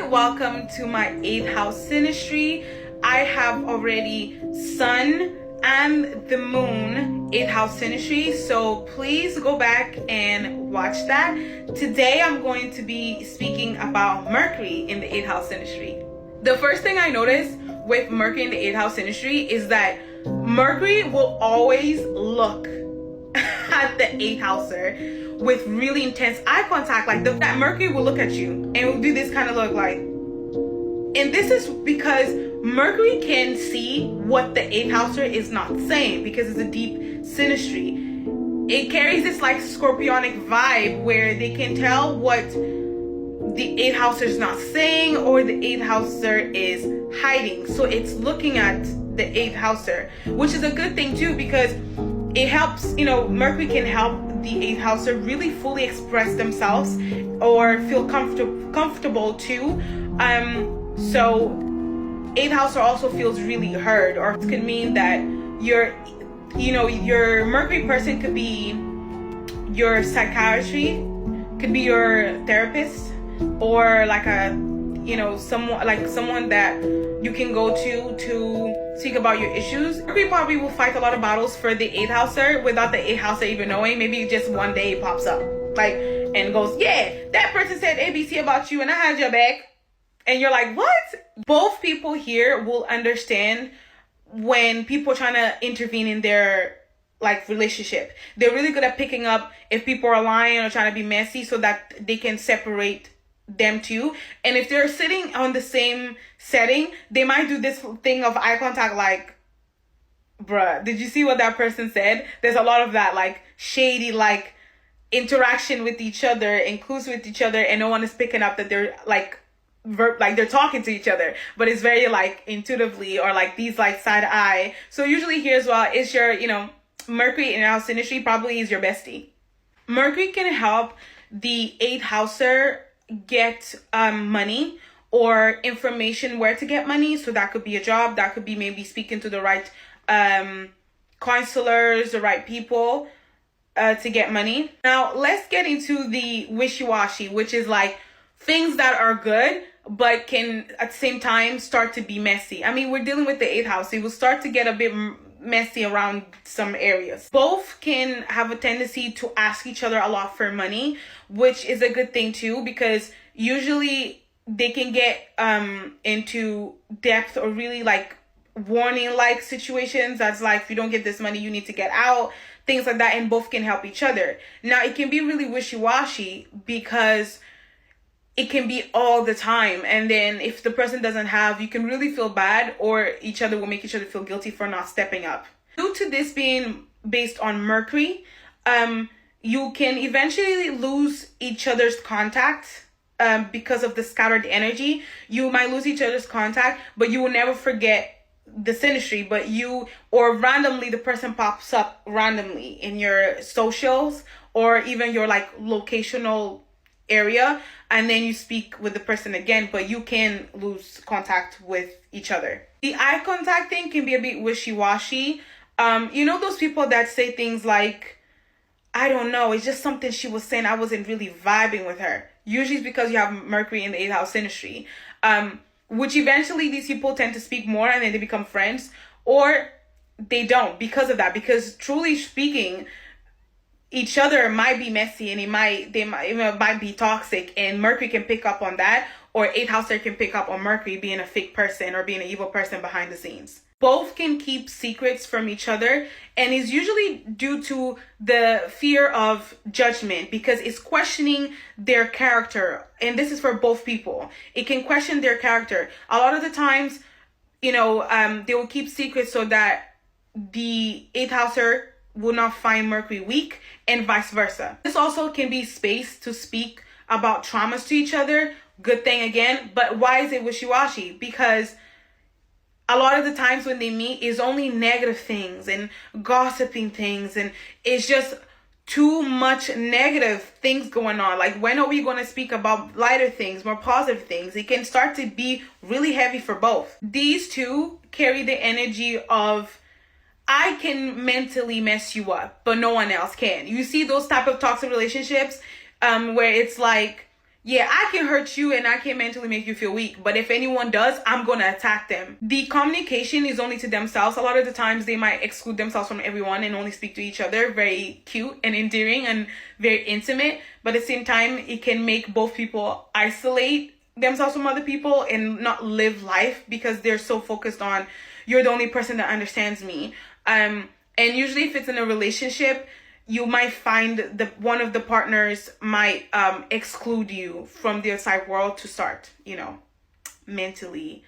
welcome to my 8th house synastry. I have already sun and the moon 8th house synastry, so please go back and watch that. Today I'm going to be speaking about Mercury in the 8th house synastry. The first thing I noticed with Mercury in the 8th house synastry is that Mercury will always look at the 8th houser with really intense eye contact. Like that Mercury will look at you and will do this kind of look like. And this is because Mercury can see what the 8th houser is not saying, because it's a deep synastry. It carries this like scorpionic vibe where they can tell what the 8th houser is not saying or the 8th houser is hiding. So it's looking at the 8th houser, which is a good thing too, because it helps, Mercury can help the 8th houser really fully express themselves or feel comfortable too. So 8th houser also feels really heard, or it could mean that your Mercury person could be your psychiatry, could be your therapist, or like someone that you can go to speak about your issues. Mercury probably will fight a lot of battles for the 8th houser without the 8th houser even knowing. Maybe just one day it pops up and goes, yeah, that person said ABC about you and I had your back. And you're like, what? Both people here will understand when people are trying to intervene in their relationship. They're really good at picking up if people are lying or trying to be messy, so that they can separate them too. And if they're sitting on the same setting, they might do this thing of eye contact, like, bruh, did you see what that person said? There's a lot of that shady interaction with each other and clues with each other, and no one is picking up that they're they're talking to each other, but it's very intuitively, or these side eye. So usually here as well is your Mercury in house synastry probably is your bestie. Mercury can help the 8th houser get money or information where to get money. So that could be a job, that could be maybe speaking to the right counselors, the right people to get money. Now let's get into the wishy-washy, which is things that are good but can at the same time start to be messy. I mean, we're dealing with the 8th house, so it will start to get a bit messy around some areas. Both can have a tendency to ask each other a lot for money, which is a good thing too, because usually they can get into depth or really warning situations. That's if you don't get this money, you need to get out, things like that. And both can help each other. Now it can be really wishy-washy because it can be all the time, and then if the person doesn't have, you can really feel bad, or each other will make each other feel guilty for not stepping up. Due to this being based on Mercury, you can eventually lose each other's contact because of the scattered energy. You might lose each other's contact, but you will never forget the synastry. But or randomly the person pops up randomly in your socials or even your locational area, and then you speak with the person again, but you can lose contact with each other. The eye contact thing can be a bit wishy-washy. Those people that say things like, I don't know, it's just something she was saying, I wasn't really vibing with her. Usually it's because you have Mercury in the 8th house synastry, which eventually these people tend to speak more and then they become friends, or they don't because of that. Because truly speaking, each other might be messy and it might be toxic, and Mercury can pick up on that, or 8th houser can pick up on Mercury being a fake person or being an evil person behind the scenes. Both can keep secrets from each other, and it's usually due to the fear of judgment, because it's questioning their character. And this is for both people. It can question their character. A lot of the times, they will keep secrets so that the 8th houser will not find Mercury weak, and vice versa. This also can be space to speak about traumas to each other. Good thing again, but why is it wishy-washy? Because a lot of the times when they meet is only negative things and gossiping things, and it's just too much negative things going on. When are we going to speak about lighter things, more positive things? It can start to be really heavy for both. These two carry the energy of, I can mentally mess you up, but no one else can. You see those type of toxic relationships where it's Yeah, I can hurt you and I can mentally make you feel weak, but if anyone does, I'm gonna attack them. The communication is only to themselves. A lot of the times they might exclude themselves from everyone and only speak to each other. Very cute and endearing and very intimate, but at the same time, it can make both people isolate themselves from other people and not live life because they're so focused on, you're the only person that understands me. And usually if it's in a relationship, you might find one of the partners might exclude you from the outside world to start, mentally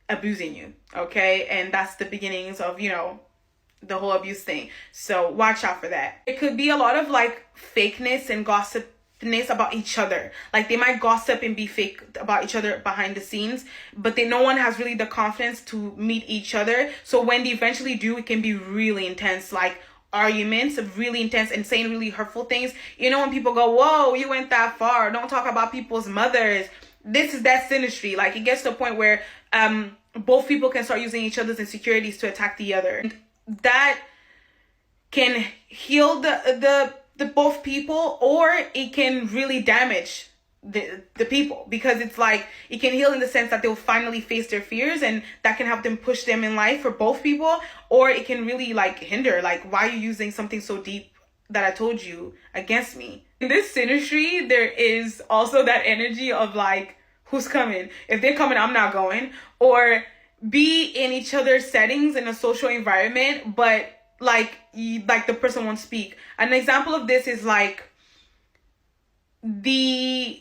abusing you. Okay. And that's the beginnings of, the whole abuse thing. So watch out for that. It could be a lot of like fakeness and gossipness about each other. Like they might gossip and be fake about each other behind the scenes, but no one has really the confidence to meet each other. So when they eventually do, it can be really intense, like arguments, really intense and saying really hurtful things. When people go, whoa, you went that far, don't talk about people's mothers, this is that synastry. Like it gets to a point where both people can start using each other's insecurities to attack the other. And that can heal the both people, or it can really damage the people, because it's like it can heal in the sense that they'll finally face their fears and that can help them push them in life for both people, or it can really like hinder, like, why are you using something so deep that I told you against me? In this synastry, there is also that energy of like, who's coming? If they're coming, I'm not going. Or be in each other's settings in a social environment, but like the person won't speak. An example of this is like the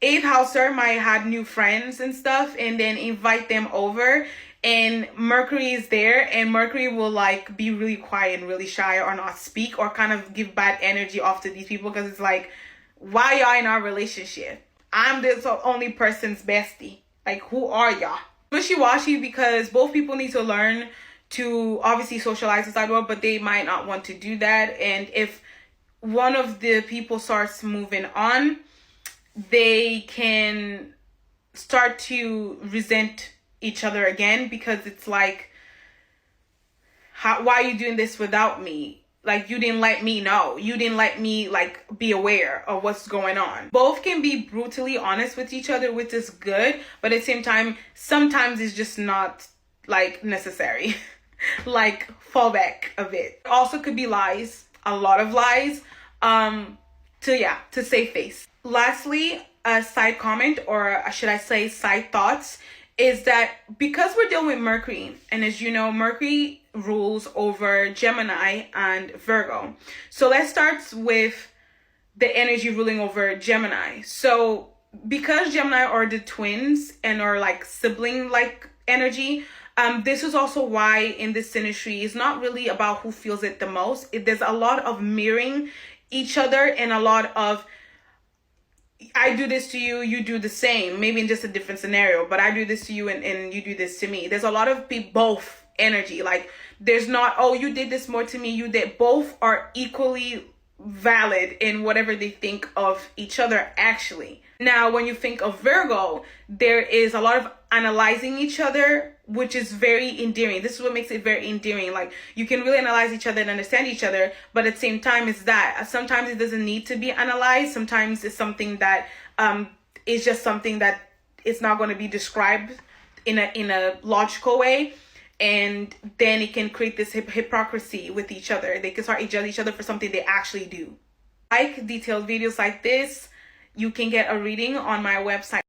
8th houser might have new friends and stuff and then invite them over, and Mercury is there, and Mercury will like be really quiet and really shy or not speak or kind of give bad energy off to these people, because it's like, why y'all in our relationship? I'm this only person's bestie. Like, who are y'all? Wishy-washy, because both people need to learn to obviously socialize inside the world, but they might not want to do that. And if one of the people starts moving on, they can start to resent each other again, because it's like, why are you doing this without me? Like, you didn't let me know. You didn't let me like be aware of what's going on. Both can be brutally honest with each other, which is good, but at the same time, sometimes it's just not like necessary. Like, fall back a bit. Also could be lies, a lot of lies, to save face. Lastly, a side comment, or should I say side thoughts, is that because we're dealing with Mercury, and as you know, Mercury rules over Gemini and Virgo. So let's start with the energy ruling over Gemini. So because Gemini are the twins and are like sibling like energy, this is also why in this synastry it's not really about who feels it the most. There's a lot of mirroring each other and a lot of, I do this to you, you do the same, maybe in just a different scenario, but I do this to you and you do this to me. There's a lot of both energy. Like, there's not, oh, you did this more to me, you did. Both are equally valid in whatever they think of each other actually. Now, when you think of Virgo, there is a lot of analyzing each other, which is very endearing. This is what makes it very endearing. Like, you can really analyze each other and understand each other, but at the same time, it's that sometimes it doesn't need to be analyzed. Sometimes it's something that is just something that it's not going to be described in a logical way. And then it can create this hypocrisy with each other. They can start to judge each other for something they actually do. Like detailed videos like this, you can get a reading on my website.